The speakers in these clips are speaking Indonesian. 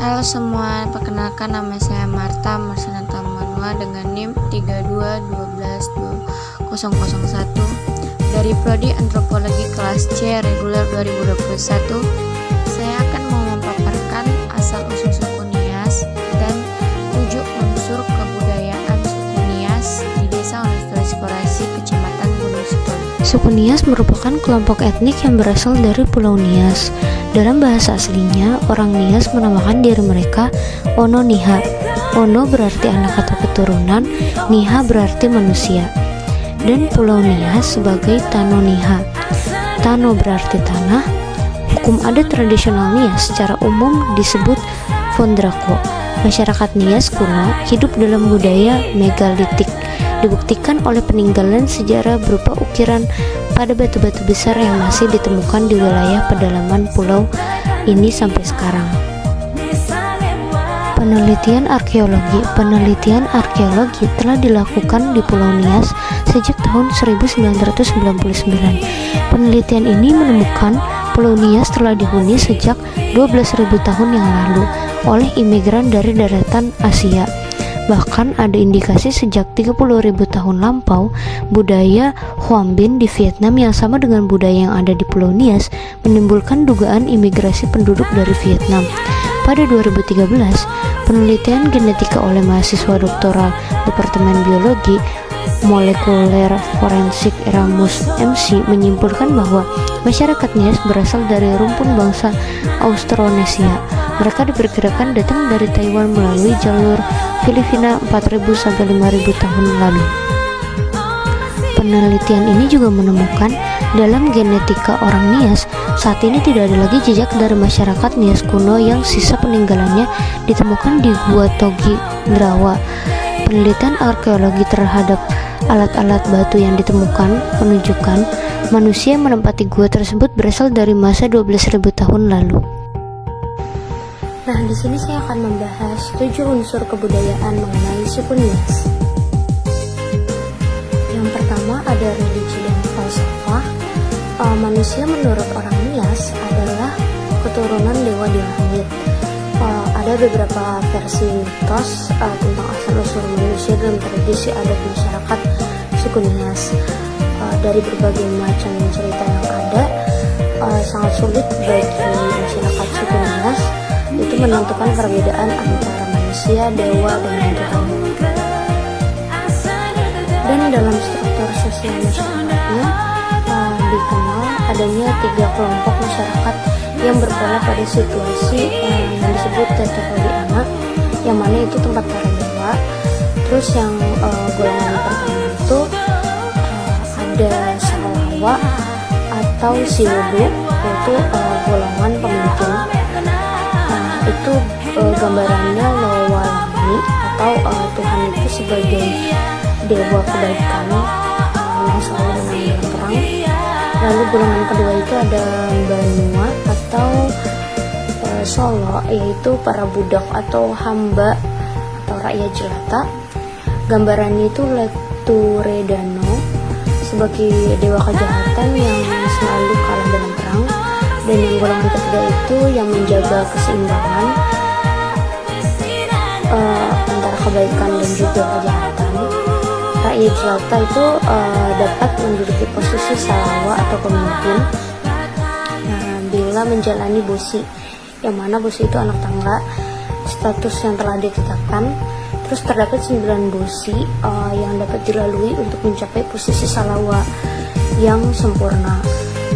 Halo semua, perkenalkan nama saya Marta Marsananta Manua dengan NIM 32122001 dari Prodi Antropologi kelas C reguler 2021. Saya akan memaparkan asal-usul suku Nias dan 7 unsur kebudayaan suku Nias di Desa Wonosodo Korasi, Kecamatan Gunung Sitoli. Suku Nias merupakan kelompok etnik yang berasal dari Pulau Nias. Dalam bahasa aslinya, orang Nias menamakan diri mereka Ono Niha. Ono berarti anak atau keturunan, Niha berarti manusia. Dan Pulau Nias sebagai Tano Niha. Tano berarti tanah. Hukum adat tradisional Nias secara umum disebut Fondrako. Masyarakat Nias kuno hidup dalam budaya megalitik, dibuktikan oleh peninggalan sejarah berupa ukiran pada batu-batu besar yang masih ditemukan di wilayah pedalaman pulau ini sampai sekarang. Penelitian arkeologi telah dilakukan di Pulau Nias sejak tahun 1999. Penelitian ini menemukan Pulau Nias telah dihuni sejak 12.000 tahun yang lalu oleh imigran dari daratan Asia. Bahkan ada indikasi sejak 30.000 tahun lampau, budaya Hoan Binh di Vietnam yang sama dengan budaya yang ada di Pulau Nias menimbulkan dugaan imigrasi penduduk dari Vietnam. Pada 2013, penelitian genetika oleh mahasiswa doktoral Departemen Biologi Molekuler Forensik Erasmus MC menyimpulkan bahwa masyarakat Nias berasal dari rumpun bangsa Austronesia. Mereka diperkirakan datang dari Taiwan melalui jalur Filipina 4.000 sampai 5.000 tahun lalu. Penelitian ini juga menemukan dalam genetika orang Nias saat ini tidak ada lagi jejak dari masyarakat Nias kuno yang sisa peninggalannya ditemukan di Gua Togi, Ndrawa. Penelitian arkeologi terhadap alat-alat batu yang ditemukan menunjukkan manusia yang menempati gua tersebut berasal dari masa 12.000 tahun lalu. Nah, di sini saya akan membahas 7 unsur kebudayaan mengenai suku Nias. Yang pertama ada religi dan falsafah. Manusia menurut orang Nias adalah keturunan dewa di langit. Ada beberapa versi mitos tentang asal-usul manusia dalam tradisi adat masyarakat suku Nias. Dari berbagai macam cerita yang ada, sangat sulit bagi masyarakat suku Nias itu menentukan perbedaan antara manusia, dewa, dan Tuhan. Dan dalam struktur sosial masyarakatnya dikenal adanya 3 kelompok masyarakat yang berpola pada situasi yang disebut kategori anak, yang mana itu tempat para dewa. Terus yang golongan pertama itu ada Salawa atau Siwudu, yaitu golongan pemimpin. Itu gambarannya Lowalani atau Tuhan itu sebagai dewa kebaikan yang selalu menang dalam perang. Lalu golongan kedua itu ada Banua atau Solo, yaitu para budak atau hamba atau rakyat jelata. Gambarannya itu Leturedano sebagai dewa kejahatan yang selalu kalah dalam perang. Dan yang golongan ketiga itu yang menjaga keseimbangan antara kebaikan dan juga kejahatan. Rakyat jelata itu dapat menduduki posisi Salawa atau pemimpin bila menjalani bosi, yang mana bosi itu anak tangga, status yang telah ditetapkan. Terus terdapat 9 bosi yang dapat dilalui untuk mencapai posisi Salawa yang sempurna.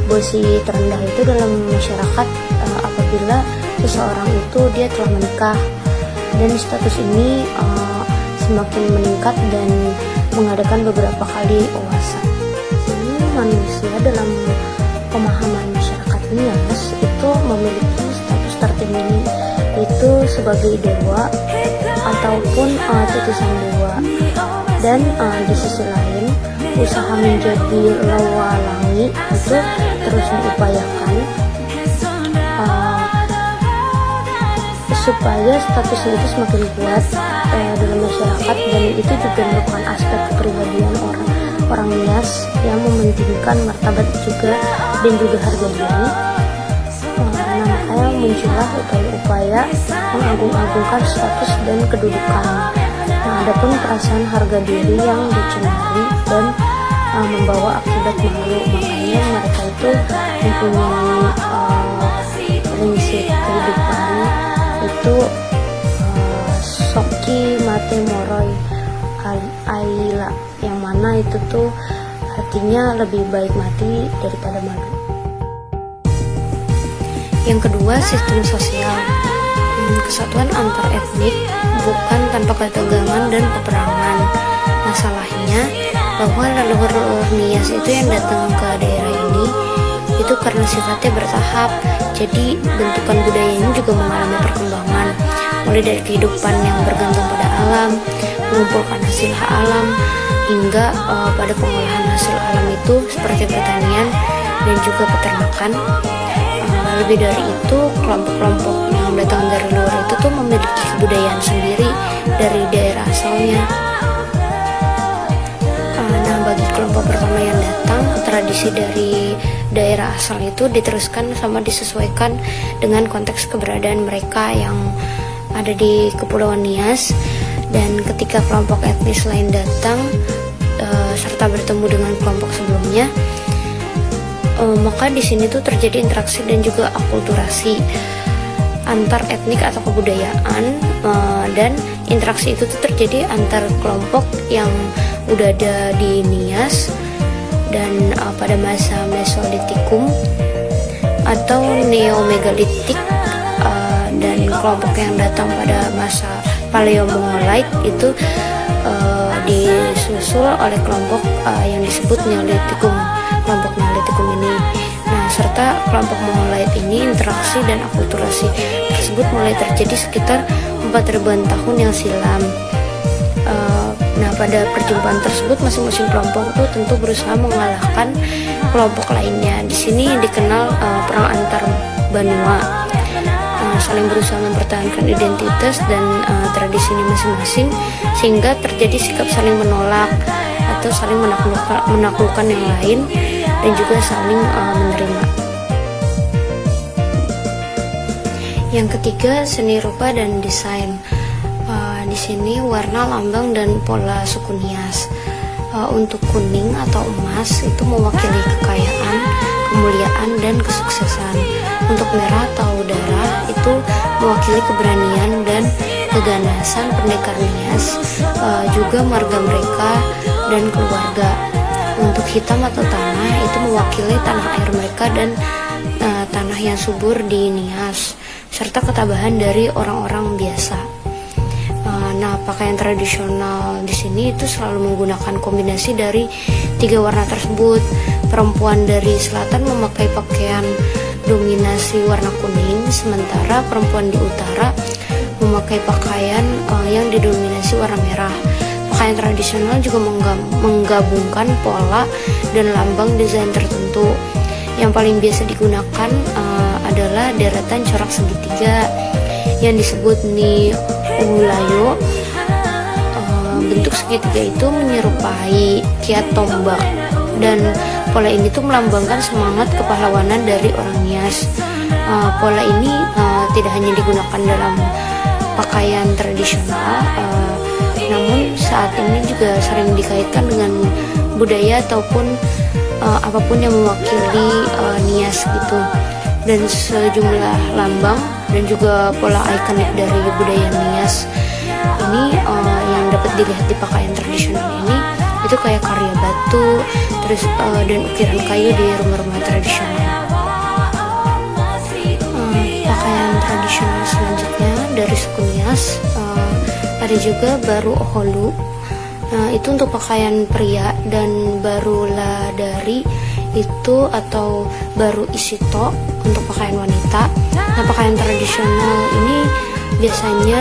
Bosi terendah itu dalam masyarakat apabila seseorang itu dia telah menikah, dan status ini semakin meningkat dan mengadakan beberapa kali oasa. Ini manusia dalam pemahaman masyarakat Nias itu memiliki status tertinggi, yaitu sebagai dewa ataupun titisan dewa. Dan di sisi lain, usaha menjadi Lowalangi itu terus diupayakan supaya statusnya itu semakin kuat dalam masyarakat, dan itu juga merupakan aspek kepribadian orang Nias yang mementingkan martabat juga dan juga harga diri. Nah, makanya muncullah upaya-upaya mengagung-agungkan status dan kedudukan. Nah, adapun perasaan harga diri yang dicemari dan membawa akibat malu, makanya mereka itu mempunyai prinsip kehidupan itu Soki Mate Moroi Aila, yang mana itu tuh artinya lebih baik mati daripada malu. Yang kedua, sistem sosial. Kesatuan antar etnik bukan tanpa ketegangan dan peperangan. Masalahnya bahwa leluhur-leluhur Nias itu yang datang ke daerah ini itu karena sifatnya bertahap, jadi bentukan budaya ini juga mengalami perkembangan, mulai dari kehidupan yang bergantung pada alam, mengumpulkan hasil alam, hingga pada pengolahan hasil alam itu seperti pertanian dan juga peternakan. Lebih dari itu, kelompok-kelompok yang datang dari luar itu tuh memiliki kebudayaan sendiri dari daerah asalnya. Nah, bagi kelompok pertama yang datang, tradisi dari daerah asal itu diteruskan sama disesuaikan dengan konteks keberadaan mereka yang ada di Kepulauan Nias. Dan ketika kelompok etnis lain datang serta bertemu dengan kelompok sebelumnya, maka di sini tuh terjadi interaksi dan juga akulturasi antar etnik atau kebudayaan, dan interaksi itu tuh terjadi antar kelompok yang udah ada di Nias dan pada masa Mesolitikum atau Neomegalitik, dan kelompok yang datang pada masa Paleomongolite itu disusul oleh kelompok yang disebut Neolitikum, kelompok Neolitikum ini. Nah, serta kelompok Mongolite ini interaksi dan akulturasi tersebut mulai terjadi sekitar 4.000-an tahun yang silam. Nah, pada perjumpaan tersebut masing-masing kelompok itu tentu berusaha mengalahkan kelompok lainnya. Di sini dikenal perang antar Banua, saling berusaha mempertahankan identitas dan tradisinya masing-masing, sehingga terjadi sikap saling menolak atau saling menaklukkan yang lain dan juga saling menerima. Yang ketiga, seni rupa dan desain. Di sini warna, lambang, dan pola suku Nias. Untuk kuning atau emas itu mewakili kekayaan, kemuliaan, dan kesuksesan. Untuk merah atau darah itu mewakili keberanian dan keganasan pendekar Nias, juga marga mereka dan keluarga. Untuk hitam atau tanah itu mewakili tanah air mereka dan tanah yang subur di Nias, serta ketabahan dari orang-orang biasa. Nah, pakaian tradisional di sini itu selalu menggunakan kombinasi dari 3 warna tersebut. Perempuan dari selatan memakai pakaian dominasi warna kuning, sementara perempuan di utara memakai pakaian yang didominasi warna merah. Pakaian tradisional juga menggabungkan pola dan lambang desain tertentu. Yang paling biasa digunakan adalah deretan corak segitiga yang disebut ni ulayo. Bentuk segitiga itu menyerupai kiat tombak, dan pola ini tuh melambangkan semangat kepahlawanan dari orang Nias. Pola ini tidak hanya digunakan dalam pakaian tradisional, namun saat ini juga sering dikaitkan dengan budaya ataupun apapun yang mewakili Nias gitu. Dan sejumlah lambang dan juga pola ikonik dari budaya Nias ini yang dapat dilihat di pakaian tradisional ini itu kayak karya batu, terus dan ukiran kayu di rumah-rumah tradisional. Pakaian tradisional selanjutnya dari suku Nias ada juga baru oholu. Itu untuk pakaian pria, dan baru ladari itu atau baru isito untuk pakaian wanita. Nah, pakaian tradisional ini biasanya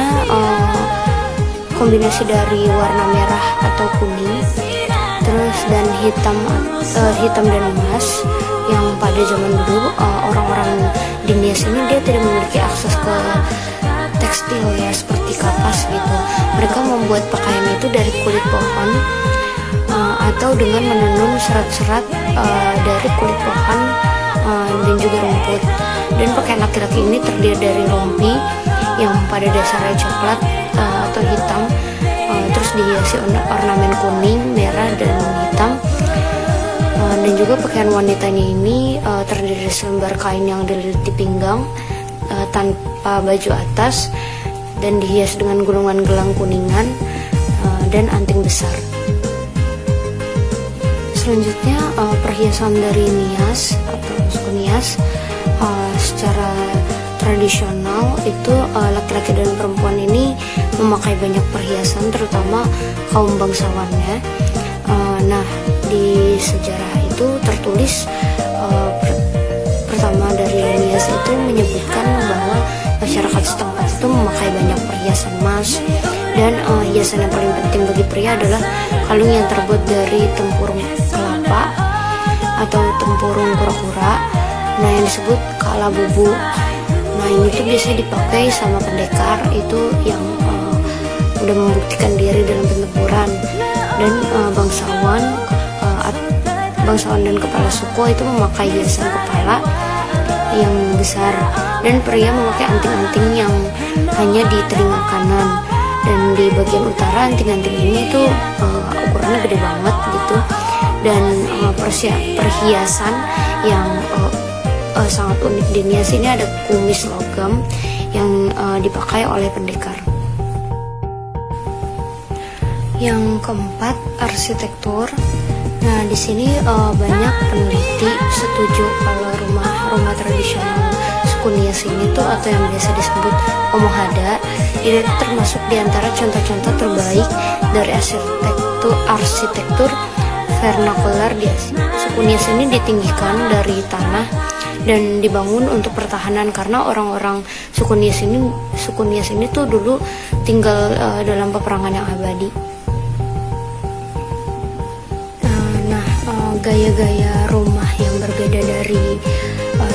kombinasi dari warna merah atau kuning, terus dan hitam dan emas, yang pada zaman dulu orang-orang di Nias ini dia tidak memiliki akses ke tekstil ya, seperti kapas gitu. Mereka membuat pakaian itu dari kulit pohon atau dengan menenun serat-serat dari kulit pohon dan juga rumput. Dan pakaian laki-laki ini terdiri dari rompi yang pada dasarnya coklat atau hitam, terus dihiasi ornamen kuning, merah, dan hitam. Dan juga pakaian wanitanya ini terdiri dari selembar kain yang dililit di pinggang tanpa baju atas, dan dihias dengan gulungan gelang kuningan dan anting besar. Selanjutnya perhiasan dari nias atau suku nias. Secara tradisional itu laki-laki dan perempuan ini memakai banyak perhiasan, terutama kaum bangsawannya. Nah, di sejarah itu tertulis pertama dari nias itu menyebutkan bahwa masyarakat setempat itu memakai banyak perhiasan emas, dan hiasan yang paling penting bagi pria adalah kalung yang terbuat dari tempurung kelapa atau tempurung kura-kura, nah yang disebut kalabubu. Nah ini tuh biasanya dipakai sama pendekar itu yang udah membuktikan diri dalam pentempuran, dan bangsawan dan kepala suku itu memakai hiasan kepala yang besar, dan pria memakai anting-anting yang hanya di telinga kanan, dan di bagian utara anting-anting ini tuh ukurannya gede banget gitu. Dan perhiasan yang sangat unik di nias ini ada kumis logam yang dipakai oleh pendekar. Yang keempat, arsitektur. Nah, di sini banyak peneliti setuju kalau rumah tradisional suku nias ini tuh, atau yang biasa disebut omohada, itu termasuk di antara contoh-contoh terbaik dari arsitektur vernakular di Asia. Suku nias ini ditinggikan dari tanah dan dibangun untuk pertahanan, karena orang-orang suku nias ini tuh dulu tinggal dalam peperangan yang abadi. Gaya-gaya rumah yang berbeda dari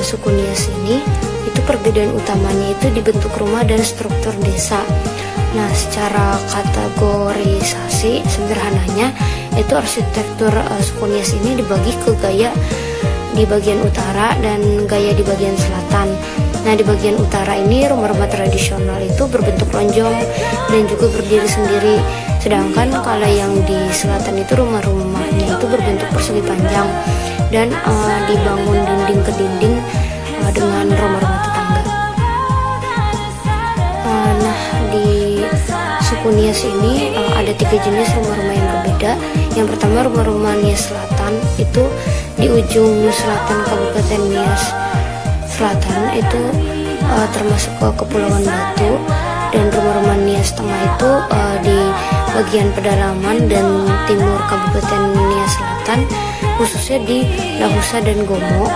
suku nias ini, itu perbedaan utamanya itu di bentuk rumah dan struktur desa. Nah, secara kategorisasi sederhananya itu arsitektur suku nias ini dibagi ke gaya di bagian utara dan gaya di bagian selatan. Nah, di bagian utara ini rumah-rumah tradisional itu berbentuk lonjong dan juga berdiri sendiri. Sedangkan kalau yang di selatan itu rumah-rumahnya itu berbentuk persegi panjang dan dibangun dinding ke dinding dengan rumah-rumah tetangga. Nah, di suku nias ini ada 3 jenis rumah-rumah yang berbeda. Yang pertama, rumah-rumah nias selatan itu di ujung selatan Kabupaten Nias Selatan itu termasuk ke Kepulauan Batu, dan rumah-rumah nias tengah itu di bagian pedalaman dan timur Kabupaten Nias Selatan, khususnya di Lahusa dan Gomo.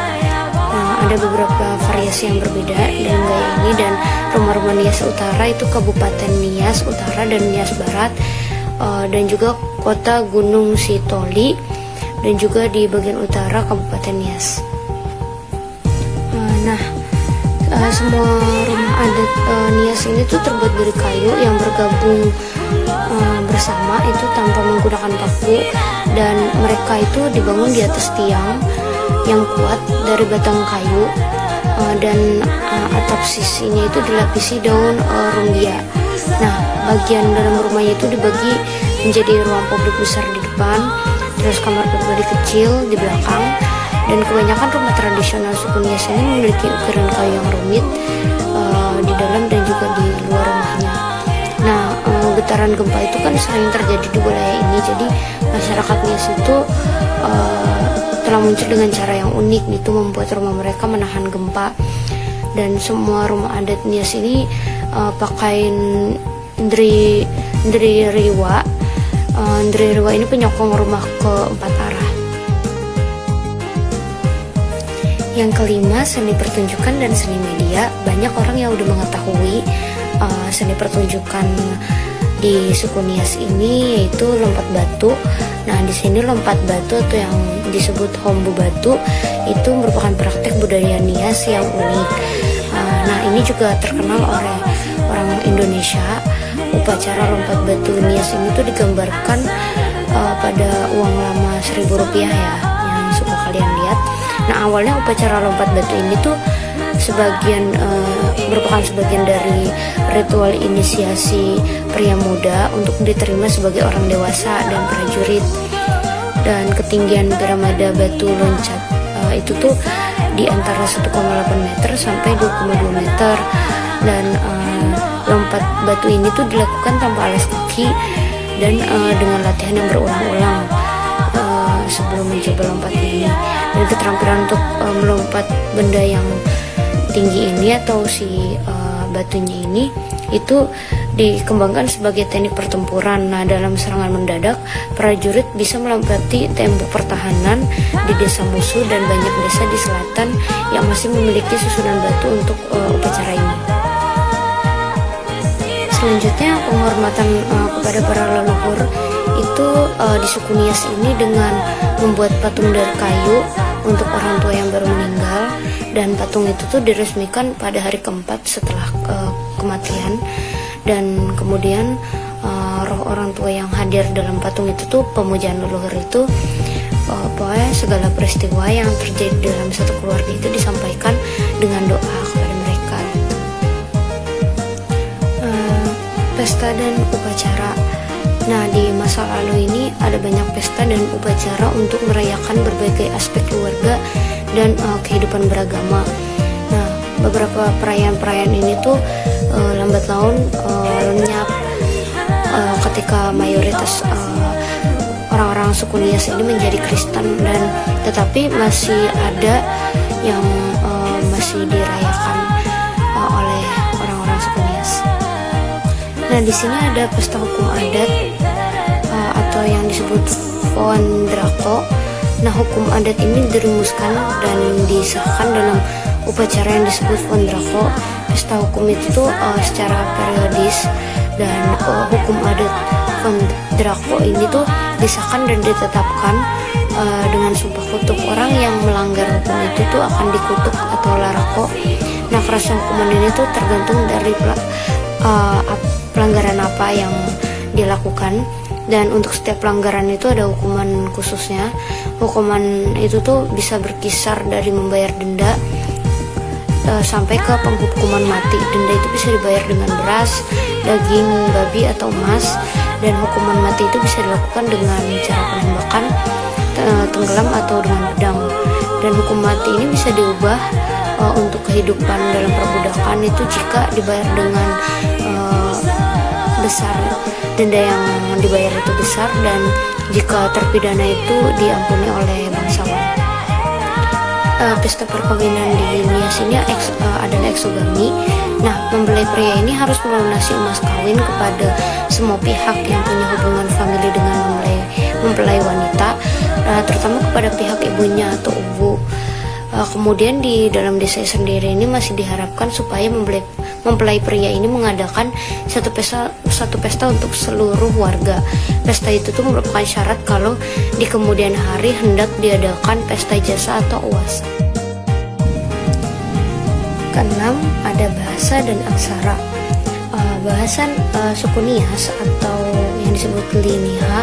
Ada beberapa variasi yang berbeda dengan gaya ini. Dan rumah-rumah nias utara itu Kabupaten Nias Utara dan Nias Barat, dan juga kota Gunung Sitoli, dan juga di bagian utara Kabupaten Nias. Semua rumah adat nias ini tuh terbuat dari kayu yang bergabung bersama itu tanpa menggunakan paku, dan mereka itu dibangun di atas tiang yang kuat dari batang kayu, dan atap sisinya itu dilapisi daun rumbia. Nah, bagian dalam rumahnya itu dibagi menjadi ruang publik besar di depan, terus kamar pribadi kecil di belakang. Dan kebanyakan rumah tradisional suku nias ini memiliki ukiran kayu yang rumit di dalam dan juga di luar rumahnya. Nah, getaran gempa itu kan sering terjadi di wilayah ini, jadi masyarakat nias itu telah muncul dengan cara yang unik gitu, membuat rumah mereka menahan gempa. Dan semua rumah adat nias ini pakai ndri riwa. Ndri riwa ini penyokong rumah ke 4 arah. Yang kelima, seni pertunjukan dan seni media. Banyak orang yang udah mengetahui seni pertunjukan di suku nias ini, yaitu lompat batu. Nah, di sini lompat batu atau yang disebut hombu batu itu merupakan praktek budaya nias yang unik. Nah, ini juga terkenal oleh orang Indonesia. Upacara lompat batu nias ini tuh digambarkan pada uang lama Rp1.000 ya, yang suka kalian lihat. Nah, awalnya upacara lompat batu ini tuh merupakan sebagian dari ritual inisiasi pria muda untuk diterima sebagai orang dewasa dan prajurit. Dan ketinggian piramida batu loncat itu tuh di antara 1,8 meter sampai 2,2 meter. Dan lompat batu ini tuh dilakukan tanpa alas kaki dan dengan latihan yang berulang-ulang sebelum mencoba lompat ini. Dan keterampilan untuk melompat benda yang tinggi ini atau si batunya ini itu dikembangkan sebagai teknik pertempuran. Nah, dalam serangan mendadak, prajurit bisa melompati tembok pertahanan di desa musuh dan banyak desa di selatan yang masih memiliki susunan batu untuk upacara ini. Selanjutnya, penghormatan kepada para leluhur itu di suku Nias ini dengan membuat patung dari kayu untuk orang tua yang baru meninggal, dan patung itu tuh diresmikan pada hari keempat setelah kematian. Dan kemudian roh orang tua yang hadir dalam patung itu tuh pemujaan leluhur itu, pokoknya segala peristiwa yang terjadi dalam satu keluarga itu disampaikan dengan doa kepada mereka. Pesta dan upacara. Nah, di masa lalu ini ada banyak pesta dan upacara untuk merayakan berbagai aspek keluarga dan kehidupan beragama. Nah, beberapa perayaan-perayaan ini tuh lambat laun lenyap ketika mayoritas orang-orang suku Nias ini menjadi Kristen, dan tetapi masih ada yang masih dirayakan oleh orang-orang suku Nias. Nah, di sini ada pesta hukum adat atau yang disebut Fondrako. Nah, hukum adat ini dirumuskan dan disahkan dalam upacara yang disebut Fondrako. Pesta hukum itu tuh secara periodis, dan hukum adat Fondrako ini tuh disahkan dan ditetapkan dengan sumpah kutuk. Orang yang melanggar hukum itu tuh akan dikutuk atau larako. Nah, kerasnya hukuman ini tuh tergantung dari pelanggaran apa yang dilakukan, dan untuk setiap pelanggaran itu ada hukuman khususnya. Hukuman itu tuh bisa berkisar dari membayar denda sampai ke penghukuman mati. Denda itu bisa dibayar dengan beras, daging babi atau emas, dan hukuman mati itu bisa dilakukan dengan cara penembakan, tenggelam atau dengan pedang. Dan hukum mati ini bisa diubah untuk kehidupan dalam perbudakan itu jika dibayar dengan besar, denda yang dibayar itu besar, dan jika terpidana itu diampuni oleh bangsawan. Pesta perkawinan di Nias ini adalah eksogami. Nah, mempelai pria ini harus melunasi emas kawin kepada semua pihak yang punya hubungan famili dengan mempelai wanita, terutama kepada pihak ibunya atau ubu. Kemudian di dalam desa sendiri ini masih diharapkan supaya mempelai pria ini mengadakan satu pesta untuk seluruh warga. Pesta itu tuh merupakan syarat kalau di kemudian hari hendak diadakan pesta jasa atau uasa. Keenam, ada bahasa dan aksara. Bahasa suku Nias atau yang disebut Liniha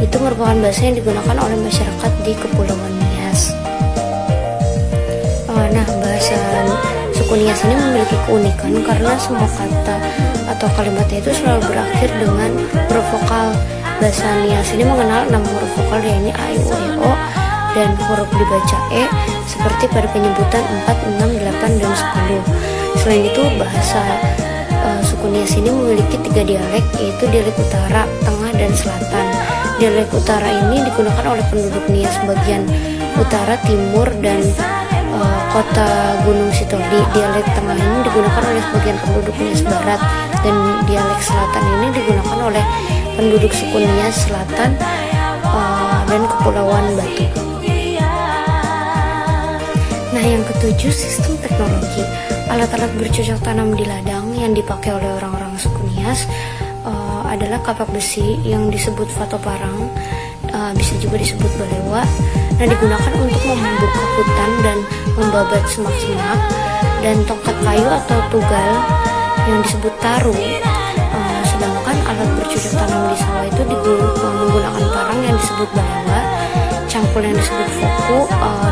itu merupakan bahasa yang digunakan oleh masyarakat di Kepulauan Nias. Nah, bahasa suku Nias ini memiliki keunikan karena semua kata atau kalimatnya itu selalu berakhir dengan huruf vokal. Bahasa Nias ini mengenal 6 huruf vokal, yaitu A, I, U, E, O, dan huruf dibaca E seperti pada penyebutan 4, 6, 8, dan 10. Selain itu, bahasa suku Nias ini memiliki 3 dialek, yaitu dialek utara, tengah, dan selatan. Dialek utara ini digunakan oleh penduduk Nias bagian utara, timur, dan kota Gunung Sitoli. Dialek tengah ini digunakan oleh sebagian penduduk Nias Barat, dan dialek selatan ini digunakan oleh penduduk suku Nias Selatan dan Kepulauan Batu. Nah, yang ketujuh, sistem teknologi. Alat-alat bercocok tanam di ladang yang dipakai oleh orang-orang suku Nias adalah kapak besi yang disebut fatoparang, bisa juga disebut balewa. Nah, digunakan untuk membuka hutan dan membabat semak-semak, dan tongkat kayu atau tugal yang disebut taru. Sedangkan alat bercocok tanam di sawah itu menggunakan parang yang disebut balewa, cangkul yang disebut foku,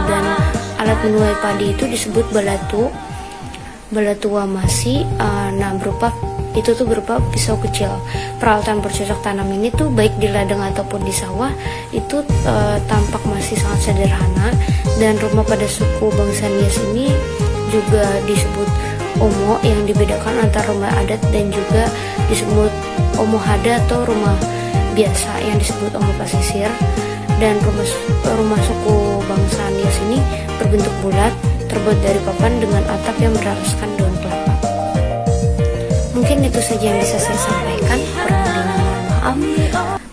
dan alat alat menuai padi itu disebut balatu. Balatu wamasi, berupa pisau kecil. Peralatan bercocok tanam ini tuh baik di ladang ataupun di sawah itu tampak masih sangat sederhana, dan rumah pada suku bangsa Nias ini juga disebut omo, yang dibedakan antara rumah adat dan juga disebut omo hada atau rumah biasa yang disebut omo pasisir. Dan rumah suku bangsa Nias ini berbentuk bulat, terbuat dari papan dengan atap yang beralaskan daun kelapa. Mungkin itu saja yang bisa saya sampaikan. Kurang lebihnya mohon maaf.